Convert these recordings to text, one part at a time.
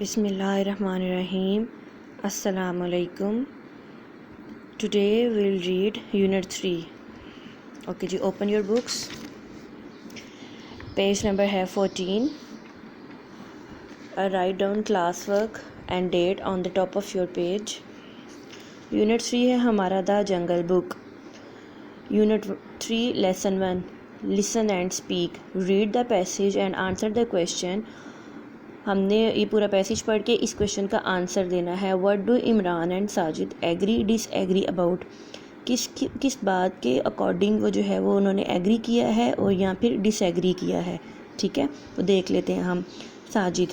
Bismillahirrahmanirrahim. Assalamu alaikum. Today we'll read Unit 3. Okay ji, open your books. Page number है 14. Write down classwork and date on the top of your page. Unit 3 है हमारा the jungle book. Unit 3 Lesson 1. Listen and speak. Read the passage and answer the question. हमने ये पूरा passage पढ़ के इस question का आंसर देना है. What do Imran and Sajid agree disagree about. किस बात के अकॉर्डिंग वो जो है वो उन्होंने एग्री किया है और या फिर डिसएग्री किया है. ठीक है, तो देख लेते हैं हम. Sajid,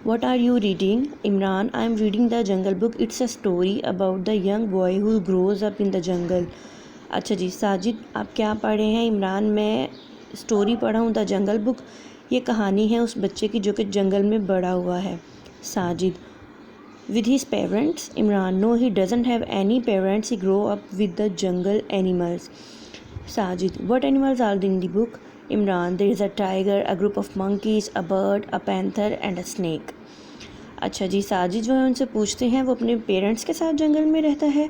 what are you reading. Imran, I am reading the jungle book. It's a story about the young boy who grows up in the jungle. अच्छा जी, साजिद आप क्या पढ़े हैं. इमरान, मैं स्टोरी पढ़ा हूँ द जंगल बुक. ये कहानी है उस बच्चे की जो कि जंगल में बड़ा हुआ है. Sajid, with his parents. Imran, no he doesn't have any parents. He grow up with the jungle animals. Sajid, what animals are in the book. Imran, there is a tiger, a group of monkeys, a bird, a panther and a snake. अच्छा जी, साजिद जो है उनसे पूछते हैं वो अपने parents के साथ जंगल में रहता है.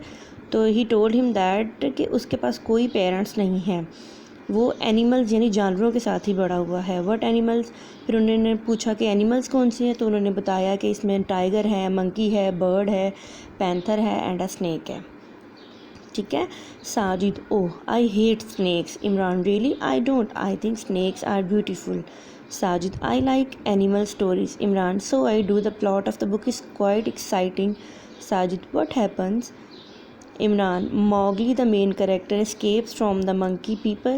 तो ही टोल्ड हिम दैट कि उसके पास कोई पेरेंट्स नहीं है, वो एनिमल्स यानी जानवरों के साथ ही बड़ा हुआ है. What animals. फिर उन्होंने पूछा कि एनिमल्स कौन से हैं, तो उन्होंने बताया कि इसमें टाइगर है, मंकी है, बर्ड है, पैंथर है एंड अ स्नेक है. ठीक है. Sajid, oh I hate snakes. Imran, really. I don't. I think snakes are beautiful. Sajid, I like animal stories. Imran, so I do. The plot of the book is quite exciting. Sajid, what happens. Imran, Mowgli, the main character, escapes from the monkey people.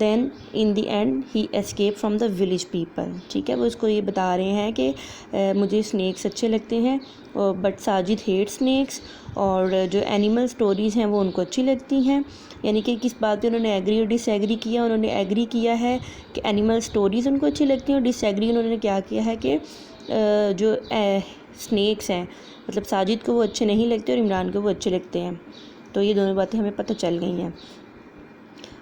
Then in the end he escaped from the village people. ठीक है, वो उसको ये बता रहे हैं कि मुझे स्नैक्स अच्छे लगते हैं और बट साजिद हेट स्नैक्स, और जो एनिमल स्टोरीज़ हैं वो उनको अच्छी लगती हैं. यानी कि किस बात पे उन्होंने एग्री और डिसएग्री किया. उन्होंने एग्री किया है कि एनिमल स्टोरीज़ उनको अच्छी लगती हैं, और डिसएग्री उन्होंने क्या किया है कि जो स्नैक्स हैं मतलब साजिद को वो अच्छे नहीं लगते और इमरान को वो अच्छे लगते हैं. तो ये दोनों बातें हमें पता चल गई हैं.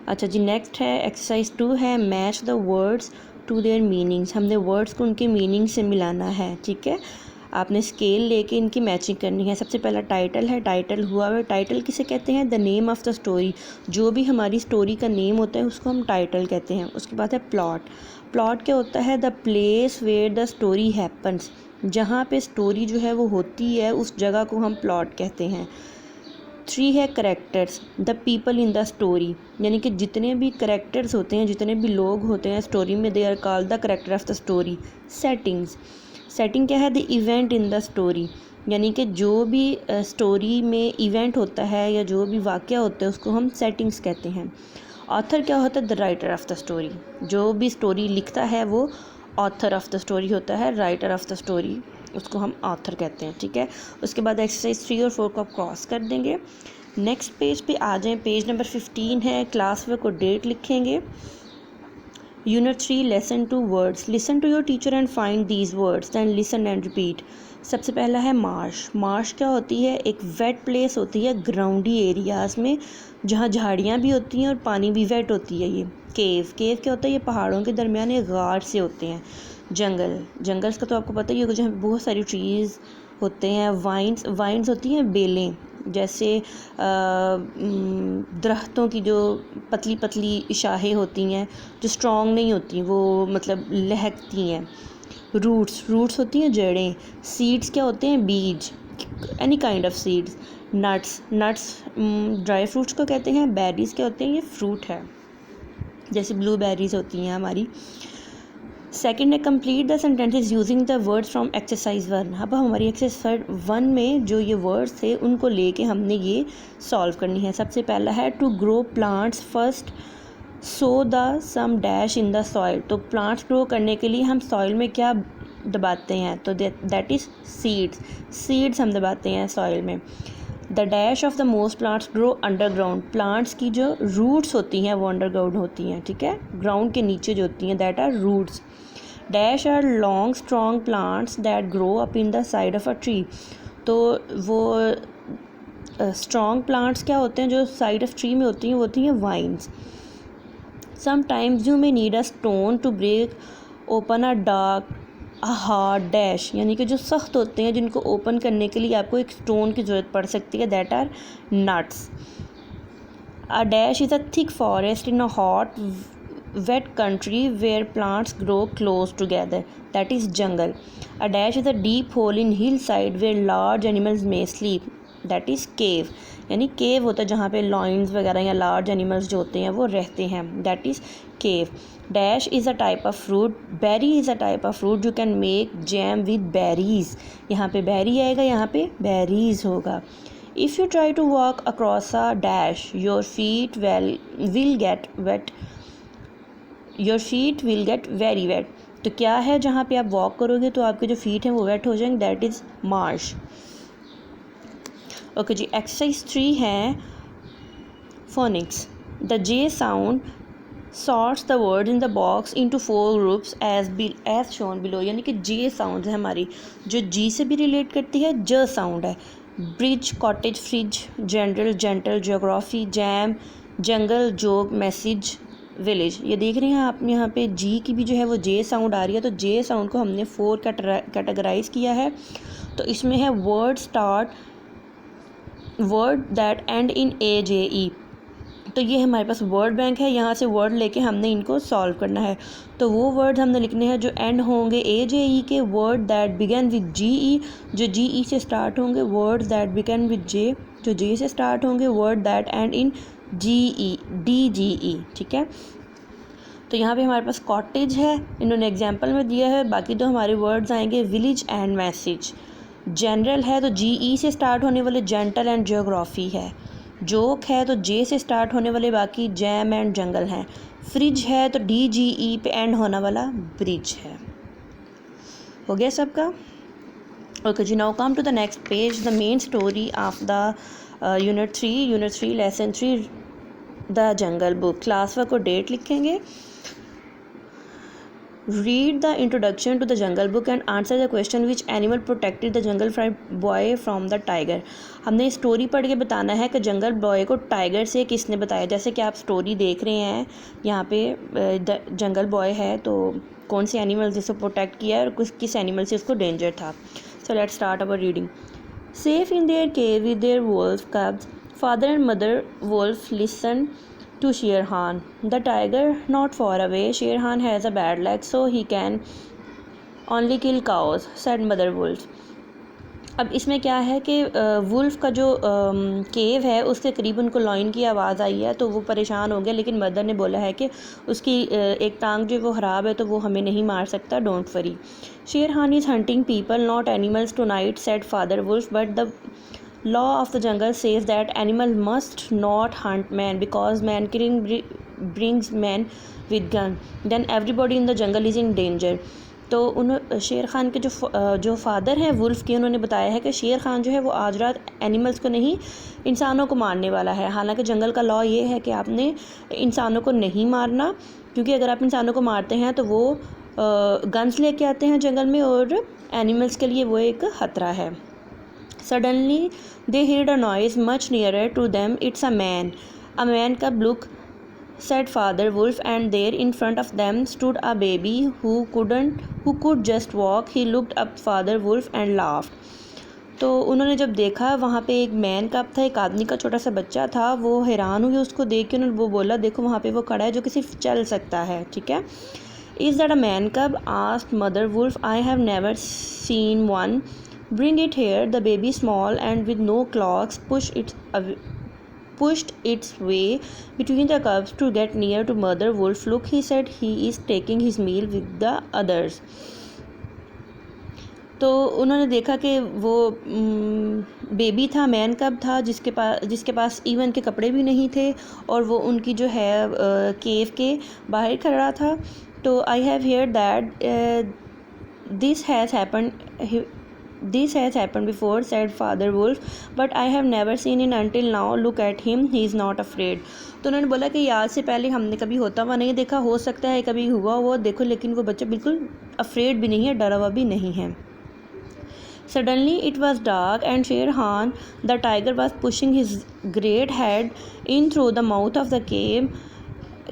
अच्छा जी, नेक्स्ट है एक्सरसाइज 2 है match the words to their meanings. हमने वर्ड्स को उनके मीनिंग से मिलाना है. ठीक है, आपने स्केल लेके इनकी मैचिंग करनी है. सबसे पहला टाइटल है. टाइटल हुआ है. टाइटल किसे कहते हैं. The name of the story. जो भी हमारी स्टोरी का नेम होता है उसको हम टाइटल कहते हैं. उसके बाद है प्लॉट. प्लॉट क्या होता है. The place where the story happens. जहाँ पे स्टोरी जो है वो होती है उस जगह को हम प्लॉट कहते हैं. 3 है characters. The people in the story. यानी कि जितने भी करेक्टर्स होते हैं, जितने भी लोग होते हैं स्टोरी में, they are called the character of the story. Settings. Setting क्या है. The event in the story. यानी कि जो भी स्टोरी में इवेंट होता है या जो भी वाक़या होता है उसको हम सेटिंग्स कहते हैं. ऑथर क्या होता है. The writer of the story. जो भी स्टोरी लिखता है वो ऑथर ऑफ द स्टोरी होता है. राइटर ऑफ द स्टोरी उसको हम ऑथर कहते हैं. ठीक है. उसके बाद एक्सरसाइज 3 और 4 को आप क्रॉस कर देंगे. नेक्स्ट पेज पे आ जाएं. पेज नंबर 15 है. क्लास वर्क और डेट लिखेंगे. Unit 3 lesson 2 words. Listen to your teacher and find these words then listen and repeat. सबसे पहला है मार्श. मार्श क्या होती है. एक वेट प्लेस होती है ग्राउंडी एरियाज़ में जहाँ झाड़ियाँ भी होती हैं और पानी भी वेट होती है. ये केव. केव क्या होता है. ये पहाड़ों के दरमियान एक गार से होते हैं. जंगल. जंगल्स का तो आपको पता ही होगा जहाँ बहुत सारी ट्रीज़ होते हैं. वाइन्स. वाइन्स होती हैं बेलें, जैसे दरख्तों की जो पतली पतली शाखें होती हैं जो स्ट्रॉन्ग नहीं होती, वो मतलब लहकती हैं. रूट्स. रूट्स होती हैं जड़ें. सीड्स क्या होते हैं. बीज. Any kind of seeds. Nuts. Nuts dry fruits को कहते हैं. बेरीज़ क्या होते हैं. ये फ्रूट है, जैसे ब्लूबेरीज़ होती हैं हमारी. सेकेंड है complete the sentences using the words from exercise 1. अब हमारी एक्सरसाइज 1 में जो ये वर्ड्स थे उनको लेके हमने ये सॉल्व करनी है. सबसे पहला है to grow plants first sow the some dash in the soil. तो प्लांट्स ग्रो करने के लिए हम सॉइल में क्या दबाते हैं, तो दैट इज़ सीड्स. सीड्स हम दबाते हैं सॉइल में. The dash of the most plants grow underground. Plants की जो रूट्स होती हैं वो अंडरग्राउंड होती हैं. ठीक है, ग्राउंड के नीचे जो होती हैं that are roots. Dash are long strong plants that grow up in the side of a tree. तो वो स्ट्रॉन्ग प्लांट्स क्या होते हैं जो साइड ऑफ ट्री में होती हैं, वो होती हैं vines. Sometimes you may need a stone to break open a dark a hard dash, यानी कि जो सख्त होते हैं जिनको ओपन करने के लिए आपको एक स्टोन की ज़रूरत पड़ सकती है, that are nuts. A dash is a thick forest in a hot wet country where plants grow close together, that is jungle. A dash is a deep hole in hillside where large animals may sleep, that is cave. यानी केव होता है जहाँ पे लॉइन्स वगैरह या large animals जो होते हैं वो रहते हैं, that is cave. Dash is a type of fruit. Berry is a type of fruit. You can make jam with berries. यहाँ पे बेरी आएगा, यहाँ पे बेरीज होगा. If you try to walk across a dash, your feet will get wet. Your feet will get very wet. तो क्या है जहाँ पे आप वॉक करोगे तो आपके जो फीट हैं वो वेट हो जाएंगे, दैट इज़ मार्श. ओके जी, एक्सरसाइज 3 है phonics. The J sound sorts the word in the box into 4 groups as shown below. यानी कि जे साउंड है हमारी जो जी से भी रिलेट करती है, ज साउंड है. Bridge, cottage, fridge, general, gentle, geography, jam, jungle, jog, message, village. ये देख रहे हैं आप यहाँ पे जी की भी जो है वो जे साउंड आ रही है. तो जे साउंड को हमने 4 कैटेगराइज किया है. तो इसमें है word that end in A J ई. तो ये हमारे पास वर्ड बैंक है, यहाँ से वर्ड लेके हमने इनको सॉल्व करना है. तो वो वर्ड हमने लिखने हैं जो एंड होंगे ए J E K. Word that began with G E, जो जी ई से स्टार्ट होंगे. Word that began with J, जो जे से स्टार्ट होंगे. Word that end in G E, D G E. ठीक है. तो यहाँ पे हमारे पास कॉटेज है, इन्होंने एग्जाम्पल में दिया है. बाकी तो हमारे वर्ड्स आएंगे विलेज एंड मैसेज. जनरल है तो जी ई से स्टार्ट होने वाले जेंटल एंड जियोग्राफी है. जोक है तो जे से स्टार्ट होने वाले बाकी जैम एंड जंगल हैं. फ्रिज है तो डी जी ई पे एंड होने वाला ब्रिज है. हो गया सबका. ओके जी, now come to the next page, the main story of the unit 3 lesson 3 the jungle book. Class work और डेट लिखेंगे. Read the introduction to the jungle book and answer the question which animal protected the jungle boy from the tiger. हमने story पढ़ के बताना है कि जंगल boy को tiger से किसने बताया. जैसे कि आप स्टोरी देख रहे हैं यहाँ पे जंगल बॉय है तो कौन से एनिमल जिसको प्रोटेक्ट किया है और किस एनिमल से उसको डेंजर था. So let's start our reading. Safe in their cave with their wolf cubs, father and mother wolf listen to Sher Khan. The tiger not far away. Sher Khan has a bad leg so he can only kill cows, said mother wolf. अब इसमें क्या है कि wolf का जो केव है उसके करीब उनको लॉइन की आवाज़ आई है तो वो परेशान हो गया. लेकिन मदर ने बोला है कि उसकी एक टांग जो वो ख़राब है तो वो हमें नहीं मार सकता, don't worry. Shere Khan is hunting people not animals tonight, said father wolf. But the law of the jungle says that animal must not hunt man because man killing brings man with gun. Then everybody in the jungle is in danger. तो शेर खान के जो father हैं wolf के, उन्होंने बताया है कि शेर खान जो है वो आज रात एनिमल्स को नहीं इंसानों को मारने वाला है. हालांकि जंगल का लॉ ये है कि आपने इंसानों को नहीं मारना, क्योंकि अगर आप इंसानों को मारते हैं तो वो गन्स लेके आते हैं जंगल में और एनिमल्स के लिए वो एक ख़तरा है. Suddenly they heard a noise much nearer to them. It's a man. A man cub, look, said father wolf, and there in front of them stood a baby who could just walk. He looked up father wolf and laughed. तो उन्होंने जब देखा वहाँ पे एक man कब था, एक आदमी का छोटा सा बच्चा था. वो हैरान हुए उसको देख के. उन्होंने वो बोला देखो वहाँ पे वो खड़ा है जो कि सिर्फ चल सकता है. ठीक है. Is that a man cub? asked mother wolf. I have never seen one. Bring it here. The baby, small and with no claws, pushed its way between the cubs to get near to mother wolf. Look, he said, he is taking his meal with the others. तो उन्होंने देखा कि वो baby था, man कब था जिसके पास even के कपड़े भी नहीं थे और वो उनकी जो है केव के बाहर खड़ा था. तो I have heard that this has happened before, said father wolf, but I have never seen it until now. Look at him, he is not afraid. तो उन्होंने बोला कि आज से पहले हमने कभी होता हुआ नहीं देखा. हो सकता है कभी हुआ वो देखो, लेकिन वो बच्चा बिल्कुल अफ्रेड भी नहीं है, डरा हुआ भी नहीं है. Suddenly it was dark and Sher Khan, the tiger, was pushing his great head in through the mouth of the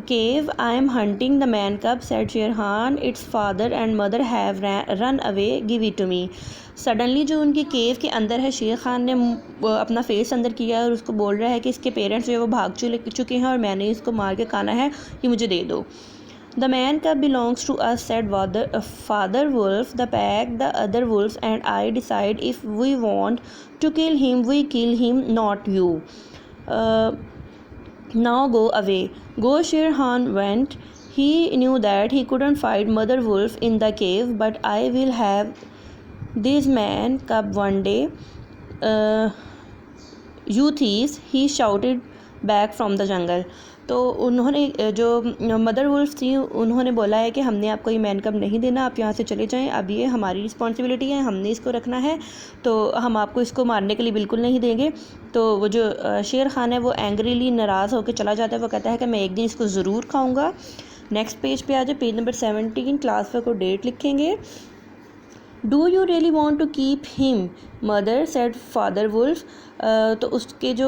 cave I am hunting the man cub, said Sher Khan. Its father and mother have run away. Give it to me. Suddenly जो उनकी केव के अंदर है, शेर खान ने अपना face अंदर किया और उसको बोल रहा है कि इसके पेरेंट्स जो है वो भाग चुके हैं और मैंने इसको मार के खाना है, ये मुझे दे दो. The man cub belongs to us, said father wolf. The pack, the other wolves and I decide if we want to kill him, we kill him, not you. Now go away. Go. Sher Khan went. He knew that he couldn't fight Mother Wolf in the cave, but I will have this man cub one day. You thieves, he shouted back from the jungle. तो उन्होंने जो mother wolf थी उन्होंने बोला है कि हमने आपको ये मैन कब नहीं देना, आप यहाँ से चले जाएं, अब ये हमारी रिस्पॉन्सिबिलिटी है, हमने इसको रखना है, तो हम आपको इसको मारने के लिए बिल्कुल नहीं देंगे. तो वो जो शेर खान है वो एंग्रीली नाराज़ होकर चला जाता है. वो कहता है कि मैं एक दिन इसको ज़रूर खाऊंगा. नेक्स्ट पेज पे आ जाए, पेज नंबर 17. क्लास वर्क और डेट लिखेंगे. Do you really want to keep him mother, said father wolf. तो उसके जो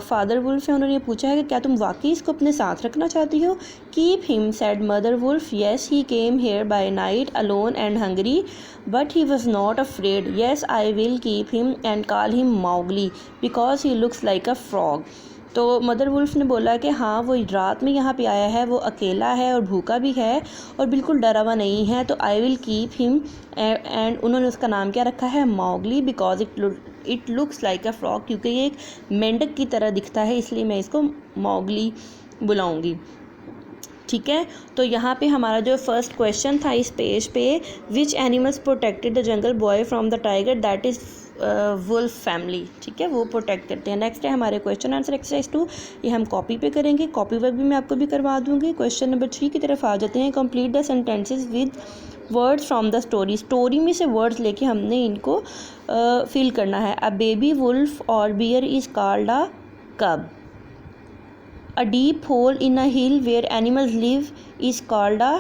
फादर वुल्फ हैं उन्होंने ये पूछा है कि क्या तुम वाकई इसको अपने साथ रखना चाहती हो. Keep him, said mother wolf. Yes, he came here by night alone and hungry, but he was not afraid. Yes, I will keep him and call him Mowgli because he looks like a frog. तो mother wolf ने बोला कि हाँ, वो रात में यहाँ पे आया है, वो अकेला है और भूखा भी है और बिल्कुल डरा हुआ नहीं है, तो I will keep him. And उन्होंने उसका नाम क्या रखा है, Mowgli, because it looks like a frog, क्योंकि ये एक मेंढक की तरह दिखता है, इसलिए मैं इसको मौगली बुलाऊंगी. ठीक है. तो यहाँ पे हमारा जो फर्स्ट क्वेश्चन था इस पेज पे, which animals protected the jungle boy from the tiger, that is wolf family. ठीक है, वो प्रोटेक्ट करते हैं. नेक्स्ट है हमारे क्वेश्चन आंसर एक्सरसाइज 2. ये हम कॉपी पे करेंगे, कॉपी वर्क भी मैं आपको भी करवा दूंगी. क्वेश्चन नंबर 3 की तरफ आ जाते हैं. Complete the sentences with words from the story. Story में से वर्ड्स लेके हमने इनको फिल करना है. अ बेबी वुल्फ और बियर इज कॉल्ड अ कब. A deep hole in a hill where animals live is called a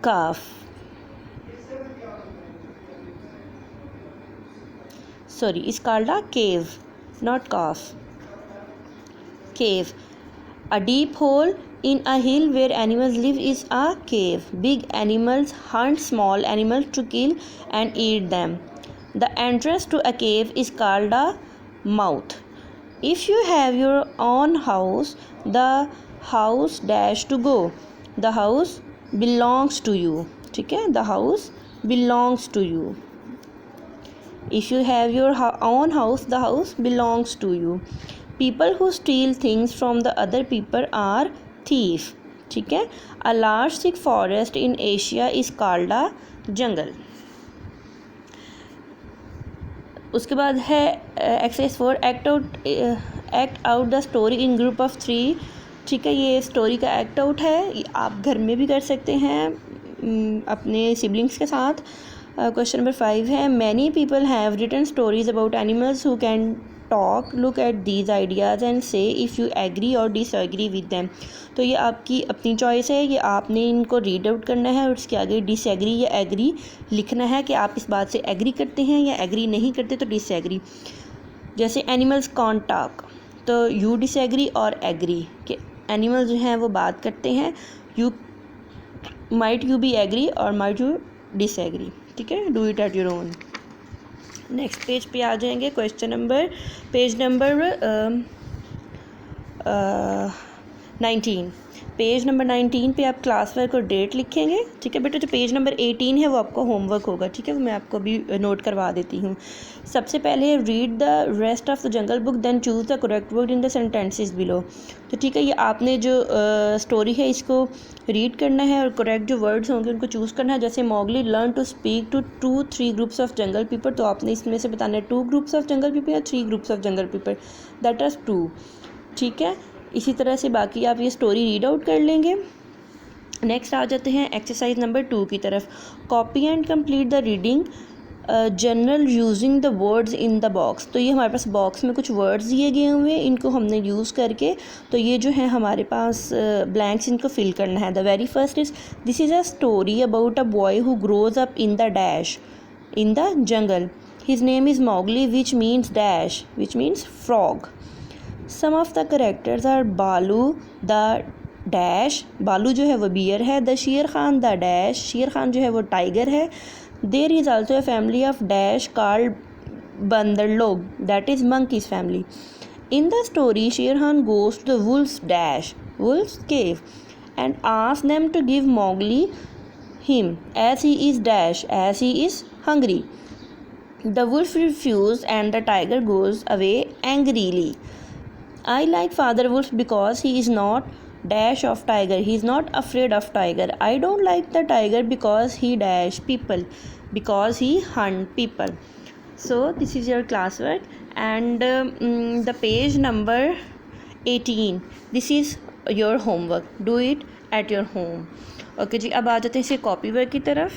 calf. Sorry, is called a cave, not calf. Cave. A deep hole in a hill where animals live is a cave. Big animals hunt small animals to kill and eat them. The entrance to a cave is called a mouth. If you have your own house, the house dash to go. The house belongs to you. ठीक है, the house belongs to you. If you have your own house, the house belongs to you. People who steal things from the other people are thief. ठीक है. A large thick forest in Asia is called a jungle. उसके बाद है exercise 4. Act out the story in group of 3. ठीक है, ये story का act out है, आप घर में भी कर सकते हैं अपने सिबलिंग्स के साथ. क्वेश्चन नंबर 5 है. Many people have written stories about animals who can talk. Look at these ideas and say if you agree और डिसएग्री विद दैम. तो ये आपकी अपनी चॉइस है, ये आपने इनको रीड आउट करना है और उसके आगे डिसएग्री या एग्री लिखना है कि आप इस बात से एग्री करते हैं या एग्री नहीं करते, तो डिसएग्री. जैसे एनिमल्स कॉन्ट टॉक, तो यू डिसएग्री और एग्री कि एनिमल्स जो हैं वो बात करते हैं. You might you be agree और माइट यू डिसएग्री. ठीक है, do it at your own. Next page पे आ जाएंगे. Question number page number 19. Page number 19 पे आप क्लास वर्क और डेट लिखेंगे. ठीक है बेटा, जो पेज नंबर 18 है वो आपको होमवर्क होगा. ठीक है, वो मैं आपको भी नोट करवा देती हूँ. सबसे पहले read the rest of the jungle book, then choose the correct word in the sentences below. तो ठीक है, ये आपने जो स्टोरी है इसको रीड करना है और करेक्ट जो वर्ड्स होंगे उनको चूज़ करना है. जैसे Mowgli learn to speak to 2-3 groups of jungle people, तो आपने इसमें से बताना है 2 ग्रुप्स ऑफ जंगल पीपल या 3 groups of jungle people, that is 2. ठीक है, इसी तरह से बाकी आप ये स्टोरी रीड आउट कर लेंगे. नेक्स्ट आ जाते हैं एक्सरसाइज नंबर 2 की तरफ. Copy and complete the reading general using the words in the box. तो ये हमारे पास बॉक्स में कुछ वर्ड्स दिए गए हुए हैं, इनको हमने यूज़ करके तो ये जो है हमारे पास ब्लैंक्स, इनको फिल करना है. The very first is this is a story about a boy who grows up in the dash in the jungle. His name is Mowgli which means dash which means frog. Some of the characters are Baloo the dash, Baloo जो है वो beer है, the शेर Khan the dash, शेर खान जो है वो tiger है, there is also a family of dash called Bandar Log, that is monkeys family. In the story, Sher Khan goes to the wolf's cave, and asks them to give Mowgli him, as he is hungry. The wolf refuses, and the tiger goes away angrily. I like Father Wolf because he is not dash of tiger. He is not afraid of tiger. I don't like the tiger because he dash people, because he hunt people. So this is your classwork, and the page number 18, this is your homework. Do it at your home. Okay जी, अब आ जाते हैं इसे copy work की तरफ.